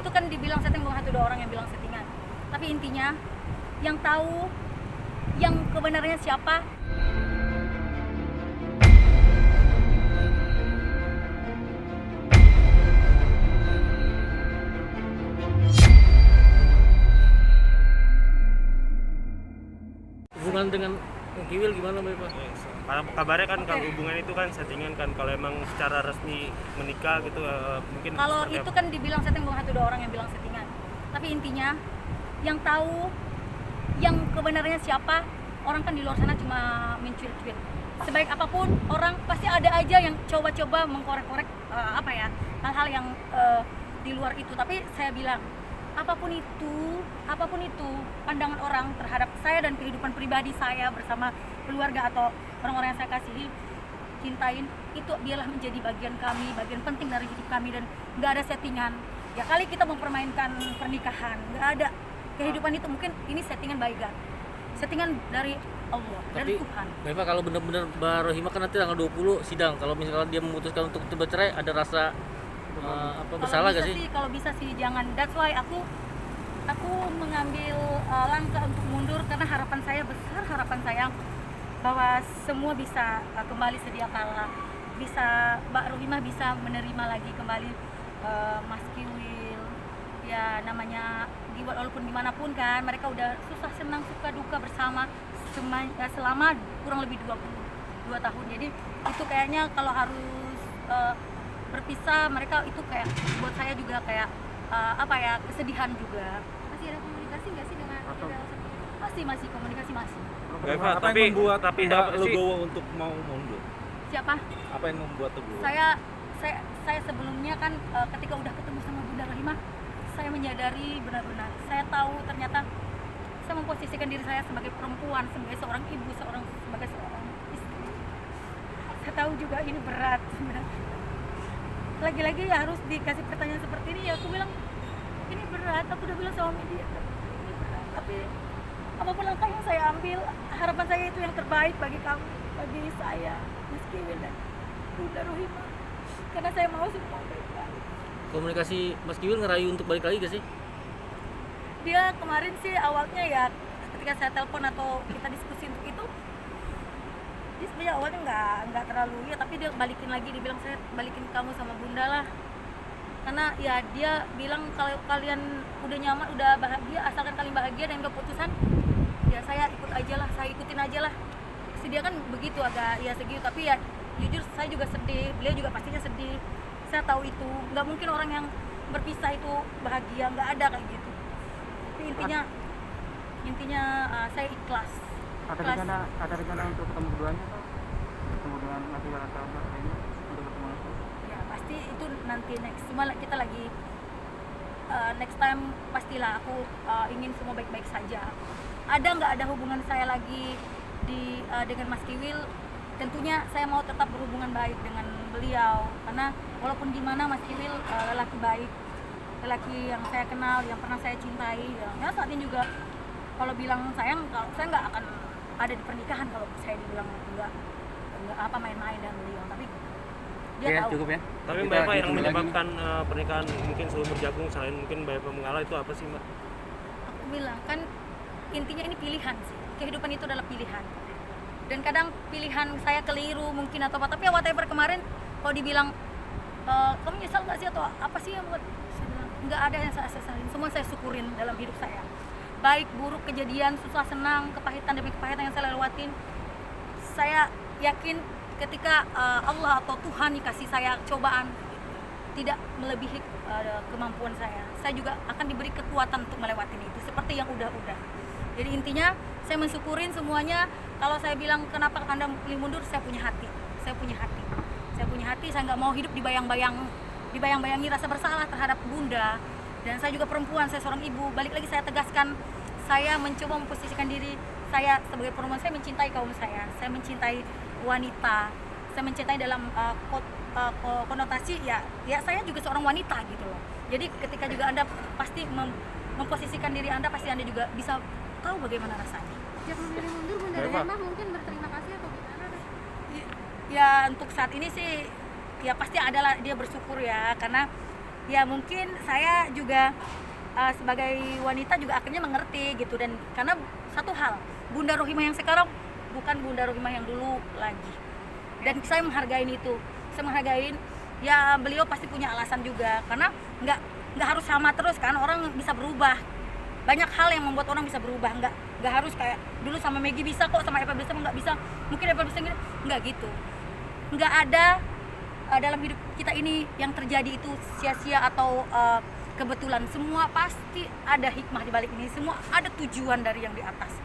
itu kan dibilang setting, bukan satu dua orang yang bilang settingan. Tapi intinya yang tahu yang kebenarannya siapa. Hubungan dengan Kiwil gimana Mbak Eva? Karena kabarnya kan kalau hubungan itu kan settingan kan, kalau emang secara resmi menikah gitu mungkin Kalau itu kan dibilang setting, bukan satu dua orang yang bilang settingan. Tapi intinya yang tahu yang kebenarannya siapa. Orang kan di luar sana cuma mencuit-cuit. Sebaik apapun orang pasti ada aja yang coba-coba mengkorek-korek hal-hal yang di luar itu. Tapi saya bilang apapun itu pandangan orang terhadap saya dan kehidupan pribadi saya bersama keluarga atau orang-orang yang saya kasihi, cintain, itu biarlah menjadi bagian kami, bagian penting dari hidup kami, dan nggak ada settingan. Ya kali kita mempermainkan pernikahan, nggak ada. Kehidupan itu mungkin ini settingan by God, settingan dari Allah, dari Tuhan. Mbak Eva, kalau benar-benar Mbak Rohimah kan nanti tanggal 20 sidang, kalau misalkan dia memutuskan untuk bercerai, ada rasa bersalah gak sih? Kalau bisa sih jangan. That's why aku mengambil langkah untuk mundur, karena harapan saya besar, harapan saya bahwa semua bisa kembali sedia kala, bisa Mbak Rohimah bisa menerima lagi kembali Mas Kiwil, ya namanya walaupun dimanapun kan mereka udah susah senang suka duka bersama selama kurang lebih 22 tahun. Jadi itu kayaknya kalau harus berpisah, mereka itu kayak buat saya juga kayak kesedihan juga. Masih ada komunikasi nggak sih dengan Masih komunikasi masih. Apa yang membuat Legowo untuk mau mundur? Siapa? Apa yang membuat Legowo? Saya sebelumnya kan ketika udah ketemu sama Bunda Rohimah, saya menyadari benar-benar, saya tahu ternyata saya memposisikan diri saya sebagai perempuan, sebagai seorang ibu, sebagai seorang istri. Saya tahu juga ini berat sebenarnya. Lagi-lagi ya harus dikasih pertanyaan seperti ini, ya aku bilang ini berat. Aku udah bilang sama media ini berat, tapi apapun langkah yang saya ambil, harapan saya itu yang terbaik bagi kamu, bagi saya, Mas Kiwil dan Bunda Rohimah, karena saya mau semua baik-baik. Komunikasi Mas Kiwil ngerayu untuk balik lagi gak sih? Dia kemarin sih awalnya ya ketika saya telepon atau kita diskusi untuk itu, dia sebenarnya awalnya nggak terlalu ya, tapi dia balikin lagi, dia bilang saya balikin kamu sama Bunda lah, karena ya dia bilang kalau kalian udah nyaman, udah bahagia, asalkan kalian bahagia dan keputusan, ya saya ikutin aja lah. Pasti dia kan begitu, agak ya segitu, tapi ya jujur saya juga sedih, beliau juga pastinya sedih. Saya tahu itu nggak mungkin orang yang berpisah itu bahagia, nggak ada kayak gitu. Tapi intinya saya ikhlas. Ada rencana untuk ketemu keduanya atau ketemu dengan Mas Kiwil atau Mbak Rohimah untuk ketemu langsung? Ya pasti itu nanti next. Cuma kita lagi next time pastilah aku ingin semua baik-baik saja. Ada nggak ada hubungan saya lagi dengan Mas Kiwil, tentunya saya mau tetap berhubungan baik dengan beliau, karena walaupun gimana Mas Kiwil lelaki baik, lelaki yang saya kenal, yang pernah saya cintai, ya saat ini juga kalau bilang sayang, kalau saya nggak akan ada di pernikahan kalau saya dibilang nggak main-main dengan beliau, tapi dia tahu. Cukup ya. Tapi Mbak Eva, yang menyebabkan pernikahan mungkin selalu berjagung selain mungkin Mbak Eva mengalah, itu apa sih Mbak? Aku bilang kan intinya ini pilihan sih, kehidupan itu adalah pilihan, dan kadang pilihan saya keliru mungkin atau apa, tapi whatever kemarin kalau dibilang kamu nyesal nggak sih atau apa sih yang buat, saya bilang nggak ada yang saya sesalin, semua saya syukurin dalam hidup saya, baik buruk, kejadian, susah senang, kepahitan demi kepahitan yang saya lewatin. Saya yakin ketika Allah atau Tuhan kasih saya cobaan tidak melebihi kemampuan saya juga akan diberi kekuatan untuk melewati itu seperti yang udah. Jadi intinya saya mensyukurin semuanya. Kalau saya bilang kenapa Anda pilih mundur, saya punya hati, saya nggak mau hidup dibayang-bayangi rasa bersalah terhadap Bunda, dan saya juga perempuan, saya seorang ibu. Balik lagi saya tegaskan, saya mencoba memposisikan diri saya sebagai perempuan, saya mencintai kaum saya mencintai wanita, saya mencintai dalam konotasi ya saya juga seorang wanita gitu loh. Jadi ketika juga Anda pasti memposisikan diri Anda, pasti Anda juga bisa tahu bagaimana rasanya. Sejak memilih mundur, Bunda Rohimah mungkin berterima kasih atau gimana deh? Ya untuk saat ini sih ya pasti adalah dia bersyukur ya, karena ya mungkin saya juga sebagai wanita juga akhirnya mengerti gitu, dan karena satu hal, Bunda Rohimah yang sekarang bukan Bunda Rohimah yang dulu lagi, dan saya menghargai itu. Saya menghargai, ya beliau pasti punya alasan juga, karena nggak harus sama terus kan, orang bisa berubah. Banyak hal yang membuat orang bisa berubah, nggak harus kayak dulu sama Maggie bisa kok, sama Eva bisa nggak bisa, mungkin Eva bisa gitu, nggak gitu. Nggak ada dalam hidup kita ini yang terjadi itu sia-sia atau kebetulan. Semua pasti ada hikmah di balik ini, semua ada tujuan dari yang di atas.